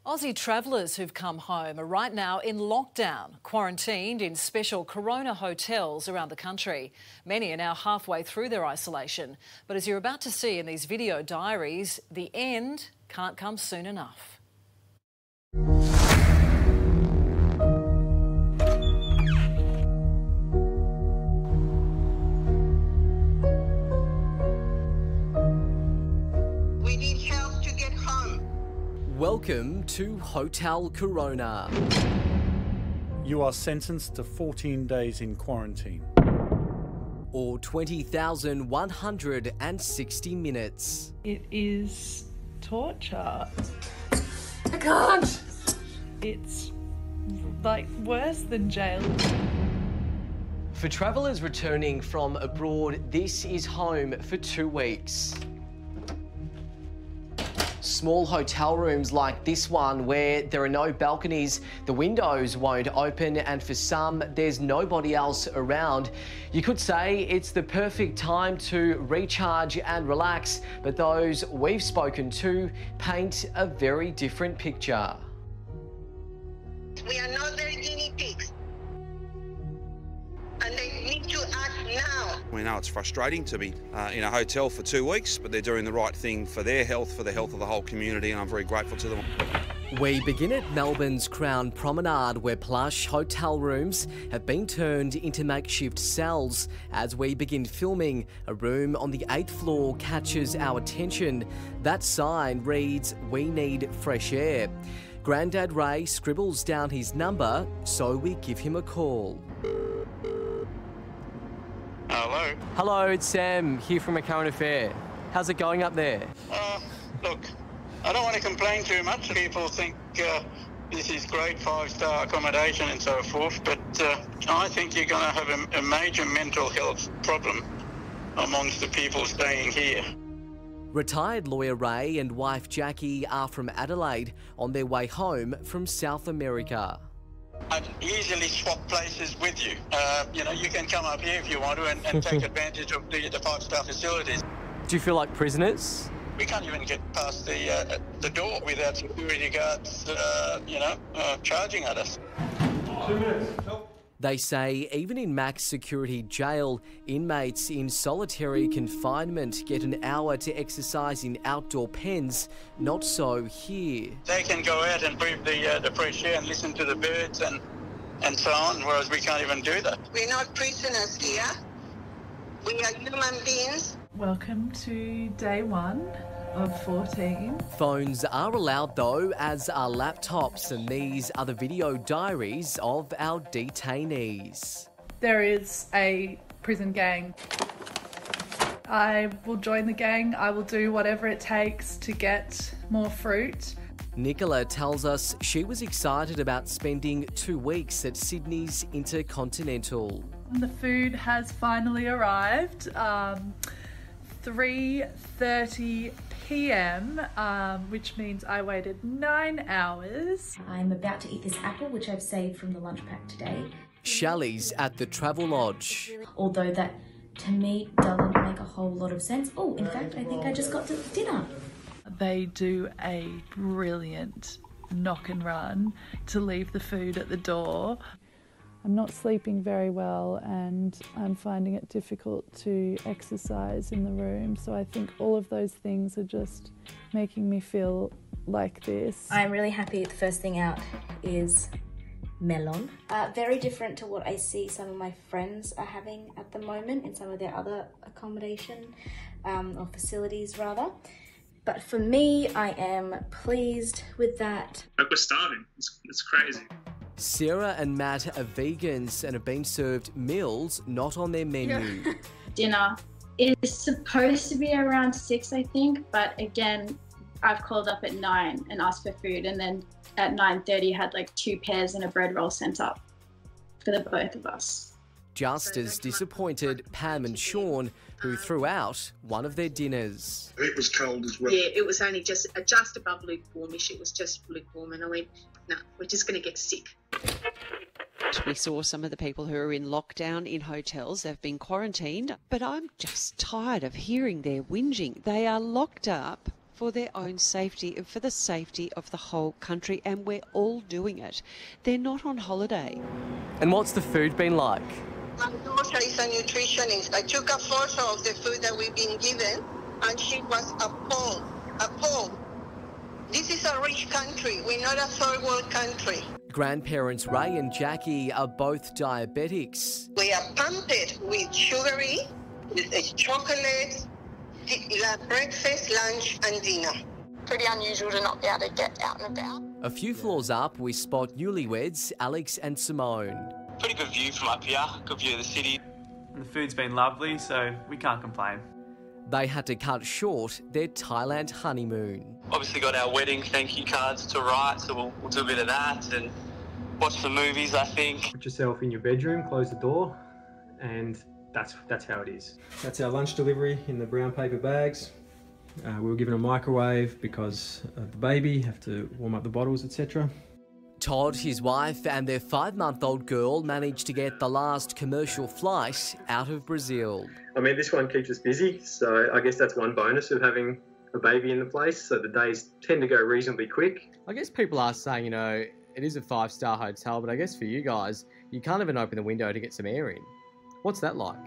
Aussie travellers who've come home are right now in lockdown, quarantined in special corona hotels around the country. Many are now halfway through their isolation. But as you're about to see in these video diaries, the end can't come soon enough. We need help to get home. Welcome to Hotel Corona. You are sentenced to 14 days in quarantine. Or 20,160 minutes. It is torture. I can't. It's like worse than jail. For travellers returning from abroad, this is home for 2 weeks. Small hotel rooms like this one where there are no balconies, the windows won't open, and for some, there's nobody else around. You could say it's the perfect time to recharge and relax, but those we've spoken to paint a very different picture. We are not their guinea pigs. And they need to act now. We know it's frustrating to be in a hotel for 2 weeks, but they're doing the right thing for their health, for the health of the whole community, and I'm very grateful to them. We begin at Melbourne's Crown Promenade, where plush hotel rooms have been turned into makeshift cells. As we begin filming, a room on the 8th floor catches our attention. That sign reads, "We need fresh air." Grandad Ray scribbles down his number, so we give him a call. Hello. Hello, it's Sam here from A Current Affair. How's it going up there? Look, I don't want to complain too much. People think this is great 5-star accommodation and so forth, but I think you're going to have a major mental health problem amongst the people staying here. Retired lawyer Ray and wife Jackie are from Adelaide on their way home from South America. I'd easily swap places with you. You can come up here if you want to and take advantage of the 5-star facilities. Do you feel like prisoners? We can't even get past the door without security guards, charging at us. 2 minutes. They say even in max security jail, inmates in solitary confinement get an hour to exercise in outdoor pens. Not so here. They can go out and breathe the fresh air and listen to the birds and so on, whereas we can't even do that. We're not prisoners here. We are human beings. Welcome to day 1 of 14. Phones are allowed though, as are laptops, and these are the video diaries of our detainees. There is a prison gang. I will join the gang. I will do whatever it takes to get more fruit. Nicola tells us she was excited about spending 2 weeks at Sydney's Intercontinental. The food has finally arrived. 3:30 p.m, which means I waited 9 hours. I'm about to eat this apple, which I've saved from the lunch pack today. Shelley's at the Travel Lodge. Although that, to me, doesn't make a whole lot of sense. Oh, in fact, I think I just got to dinner. They do a brilliant knock and run to leave the food at the door. I'm not sleeping very well and I'm finding it difficult to exercise in the room. So I think all of those things are just making me feel like this. I'm really happy the first thing out is melon. Very different to what I see some of my friends are having at the moment in some of their other accommodation or facilities rather. But for me, I am pleased with that. Like, we're starving. It's crazy. Sarah and Matt are vegans and have been served meals not on their menu. Dinner is supposed to be around 6, I think, but again, I've called up at 9 and asked for food, and then at 9:30 had like 2 pears and a bread roll sent up for the both of us. Just as disappointed Pam and Sean, who threw out one of their dinners. It was cold as well. Yeah, it was only just above lukewarmish. It was just lukewarm, and I went, no, we're just going to get sick. We saw some of the people who are in lockdown in hotels. They've been quarantined, but I'm just tired of hearing their whinging. They are locked up for their own safety and for the safety of the whole country, and we're all doing it. They're not on holiday. And what's the food been like? My daughter is a nutritionist. I took a photo of the food that we've been given, and she was appalled. Appalled. This is a rich country. We're not a third world country. Grandparents Ray and Jackie are both diabetics. We are pampered with sugary, with chocolate, breakfast, lunch and dinner. Pretty unusual to not be able to get out and about. A few floors up, we spot newlyweds Alex and Simone. Pretty good view from up here, good view of the city. And the food's been lovely, so we can't complain. They had to cut short their Thailand honeymoon. Obviously got our wedding thank you cards to write, so we'll do a bit of that and watch some movies, I think. Put yourself in your bedroom, close the door, and that's how it is. That's our lunch delivery in the brown paper bags. We were given a microwave because of the baby, have to warm up the bottles, etc. Todd, his wife and their 5-month-old girl managed to get the last commercial flight out of Brazil. I mean, this one keeps us busy, so I guess that's one bonus of having a baby in the place, so the days tend to go reasonably quick. I guess people are saying, you know, it is a 5-star hotel, but I guess for you guys, you can't even open the window to get some air in. What's that like?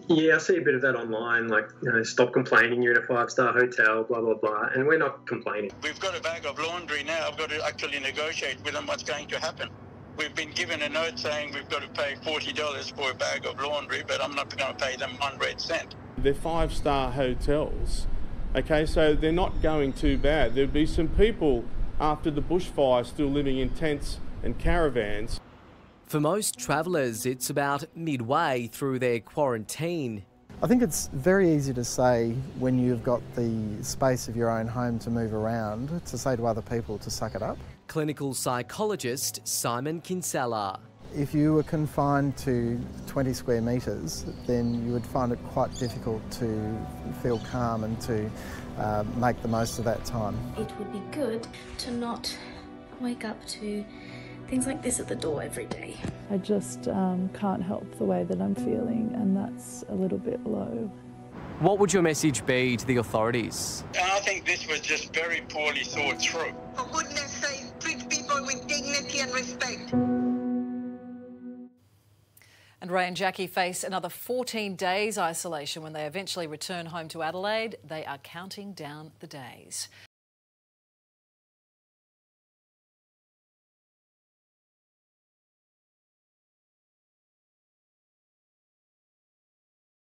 Yeah, I see a bit of that online, like, you know, stop complaining, you're in a 5-star hotel, blah, blah, blah, and we're not complaining. We've got a bag of laundry now. I've got to actually negotiate with them what's going to happen. We've been given a note saying we've got to pay $40 for a bag of laundry, but I'm not going to pay them 1 red cent. They're 5-star hotels, okay, so they're not going too bad. There'll be some people after the bushfire still living in tents and caravans. For most travellers, it's about midway through their quarantine. I think it's very easy to say when you've got the space of your own home to move around, to say to other people to suck it up. Clinical psychologist Simon Kinsella. If you were confined to 20 square metres, then you would find it quite difficult to feel calm and to make the most of that time. It would be good to not wake up to things like this at the door every day. I just can't help the way that I'm feeling, and that's a little bit low. What would your message be to the authorities? I think this was just very poorly thought through. For goodness sake, treat people with dignity and respect. And Ray and Jackie face another 14 days isolation when they eventually return home to Adelaide. They are counting down the days.